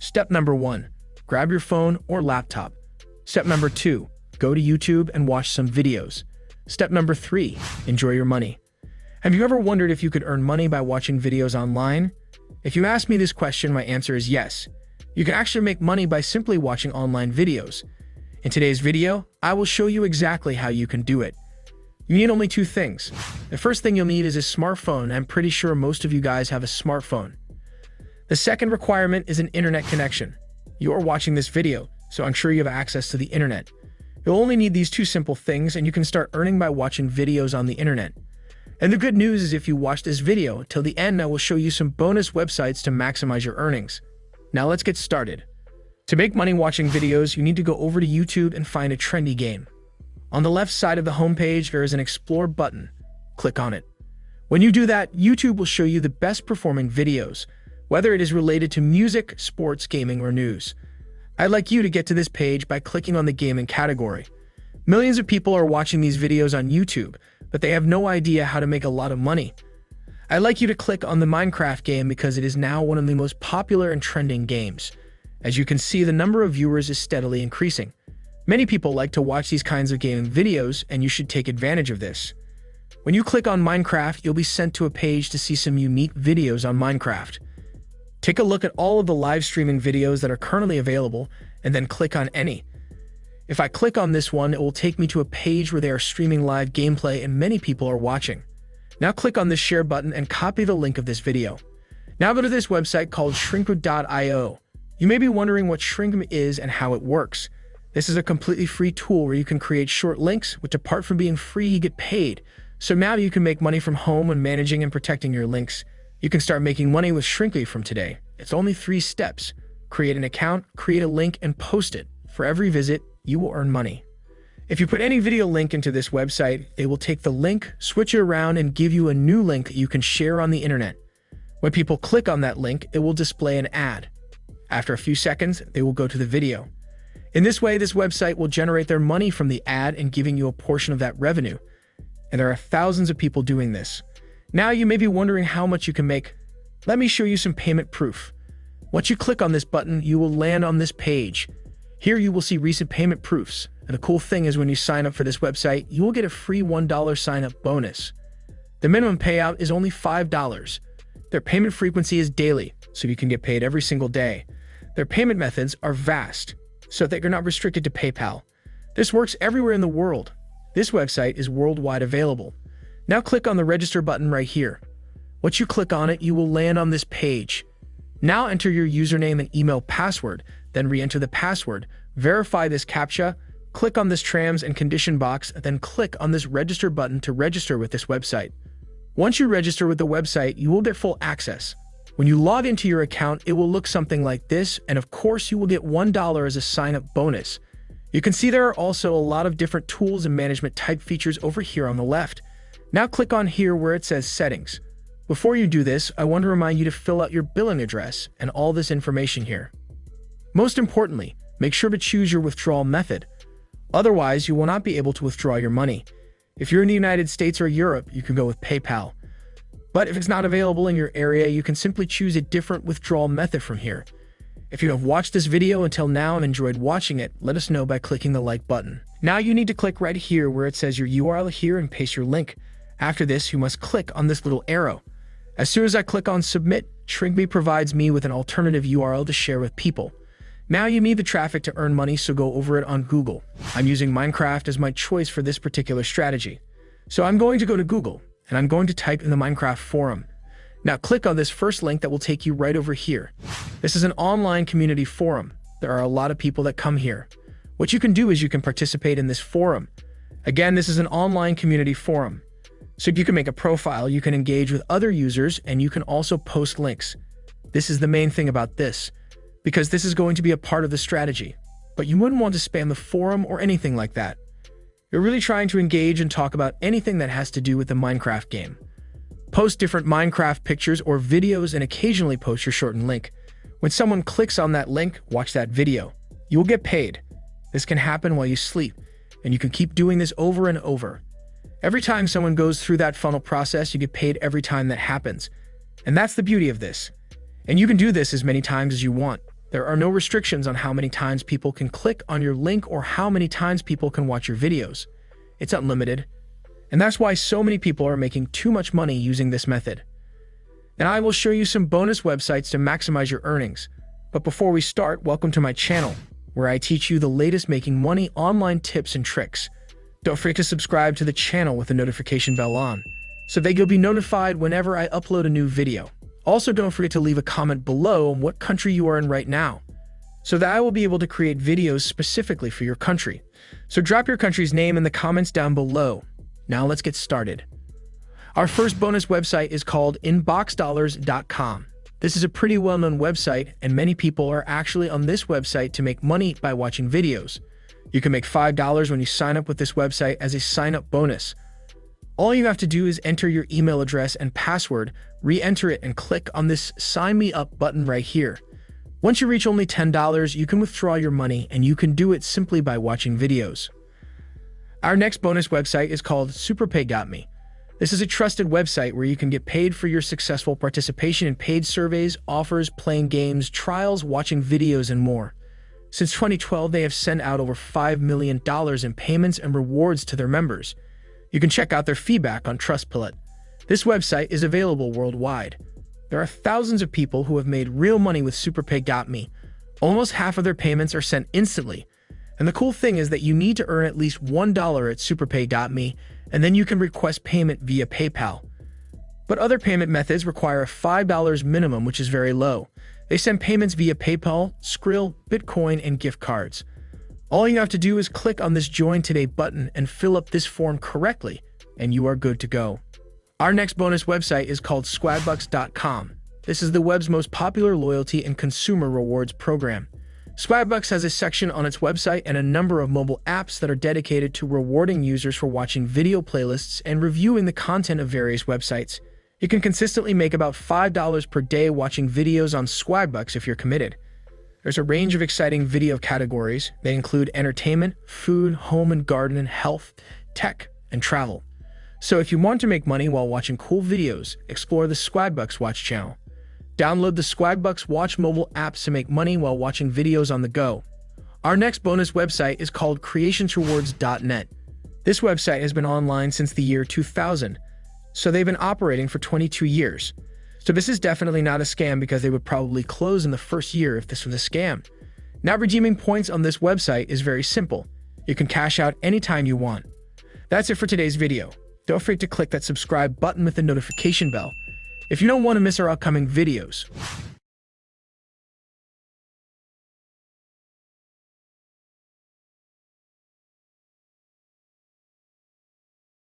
Step number 1. Grab your phone or laptop. Step number 2. Go to YouTube and watch some videos. Step number 3. Enjoy your money. Have you ever wondered if you could earn money by watching videos online? If you ask me this question, my answer is yes. You can actually make money by simply watching online videos. In today's video, I will show you exactly how you can do it. You need only 2 things. The first thing you'll need is a smartphone. I'm pretty sure most of you guys have a smartphone. The second requirement is an internet connection. You are watching this video, so I'm sure you have access to the internet. You'll only need these 2 simple things and you can start earning by watching videos on the internet. And the good news is if you watch this video till the end, I will show you some bonus websites to maximize your earnings. Now let's get started. To make money watching videos, you need to go over to YouTube and find a trendy game. On the left side of the homepage, there is an Explore button. Click on it. When you do that, YouTube will show you the best performing videos, whether it is related to music, sports, gaming, or news. I'd like you to get to this page by clicking on the gaming category. Millions of people are watching these videos on YouTube, but they have no idea how to make a lot of money. I'd like you to click on the Minecraft game because it is now one of the most popular and trending games. As you can see, the number of viewers is steadily increasing. Many people like to watch these kinds of gaming videos, and you should take advantage of this. When you click on Minecraft, you'll be sent to a page to see some unique videos on Minecraft. Take a look at all of the live streaming videos that are currently available, and then click on any. If I click on this one, it will take me to a page where they are streaming live gameplay and many people are watching. Now click on this share button and copy the link of this video. Now go to this website called Shrinkm.io. You may be wondering what Shrinkm is and how it works. This is a completely free tool where you can create short links, which apart from being free, you get paid. So now you can make money from home when managing and protecting your links. You can start making money with Shrinkly from today. It's only 3 steps. Create an account, create a link, and post it. For every visit, you will earn money. If you put any video link into this website, it will take the link, switch it around, and give you a new link that you can share on the internet. When people click on that link, it will display an ad. After a few seconds, they will go to the video. In this way, this website will generate their money from the ad and giving you a portion of that revenue. And there are thousands of people doing this. Now you may be wondering how much you can make. Let me show you some payment proof. Once you click on this button, you will land on this page. Here you will see recent payment proofs. And the cool thing is when you sign up for this website, you will get a free $1 sign-up bonus. The minimum payout is only $5. Their payment frequency is daily, so you can get paid every single day. Their payment methods are vast, so that you're not restricted to PayPal. This works everywhere in the world. This website is worldwide available. Now click on the register button right here. Once you click on it, you will land on this page. Now enter your username and email password, then re-enter the password, verify this CAPTCHA, click on this terms and condition box, then click on this register button to register with this website. Once you register with the website, you will get full access. When you log into your account, it will look something like this, and of course you will get $1 as a sign-up bonus. You can see there are also a lot of different tools and management type features over here on the left. Now click on here where it says settings. Before you do this, I want to remind you to fill out your billing address and all this information here. Most importantly, make sure to choose your withdrawal method. Otherwise, you will not be able to withdraw your money. If you're in the United States or Europe, you can go with PayPal. But if it's not available in your area, you can simply choose a different withdrawal method from here. If you have watched this video until now and enjoyed watching it, let us know by clicking the like button. Now you need to click right here where it says your URL here and paste your link. After this, you must click on this little arrow. As soon as I click on submit, Shrinkme provides me with an alternative URL to share with people. Now you need the traffic to earn money, so go over it on Google. I'm using Minecraft as my choice for this particular strategy. So I'm going to go to Google, and I'm going to type in the Minecraft forum. Now click on this first link that will take you right over here. This is an online community forum. There are a lot of people that come here. What you can do is you can participate in this forum. Again, this is an online community forum. So you can make a profile, you can engage with other users, and you can also post links. This is the main thing about this, because this is going to be a part of the strategy. But you wouldn't want to spam the forum or anything like that. You're really trying to engage and talk about anything that has to do with the Minecraft game. Post different Minecraft pictures or videos and occasionally post your shortened link. When someone clicks on that link, watch that video. You will get paid. This can happen while you sleep, and you can keep doing this over and over. Every time someone goes through that funnel process, you get paid every time that happens. And that's the beauty of this. And you can do this as many times as you want. There are no restrictions on how many times people can click on your link or how many times people can watch your videos. It's unlimited. And that's why so many people are making too much money using this method. And I will show you some bonus websites to maximize your earnings. But before we start, welcome to my channel, where I teach you the latest making money online tips and tricks. Don't forget to subscribe to the channel with the notification bell on, so that you'll be notified whenever I upload a new video. Also, don't forget to leave a comment below on what country you are in right now, so that I will be able to create videos specifically for your country. So drop your country's name in the comments down below. Now let's get started. Our first bonus website is called inboxdollars.com. This is a pretty well-known website, and many people are actually on this website to make money by watching videos. You can make $5 when you sign up with this website as a sign-up bonus. All you have to do is enter your email address and password, re-enter it, and click on this Sign Me Up button right here. Once you reach only $10, you can withdraw your money, and you can do it simply by watching videos. Our next bonus website is called SuperPay.me. This is a trusted website where you can get paid for your successful participation in paid surveys, offers, playing games, trials, watching videos, and more. Since 2012, they have sent out over $5 million in payments and rewards to their members. You can check out their feedback on Trustpilot. This website is available worldwide. There are thousands of people who have made real money with SuperPay.me. Almost half of their payments are sent instantly. And the cool thing is that you need to earn at least $1 at SuperPay.me, and then you can request payment via PayPal. But other payment methods require a $5 minimum, which is very low. They send payments via PayPal, Skrill, Bitcoin, and gift cards. All you have to do is click on this Join Today button and fill up this form correctly, and you are good to go. Our next bonus website is called Swagbucks.com. This is the web's most popular loyalty and consumer rewards program. Swagbucks has a section on its website and a number of mobile apps that are dedicated to rewarding users for watching video playlists and reviewing the content of various websites. You can consistently make about $5 per day watching videos on Swagbucks if you're committed. There's a range of exciting video categories. They include entertainment, food, home and garden, health, tech, and travel. So if you want to make money while watching cool videos, explore the Swagbucks Watch channel. Download the Swagbucks Watch mobile apps to make money while watching videos on the go. Our next bonus website is called creationsrewards.net. This website has been online since the year 2000, so they've been operating for 22 years. So this is definitely not a scam, because they would probably close in the first year if this was a scam. Now, redeeming points on this website is very simple. You can cash out anytime you want. That's it for today's video. Don't forget to click that subscribe button with the notification bell if you don't want to miss our upcoming videos.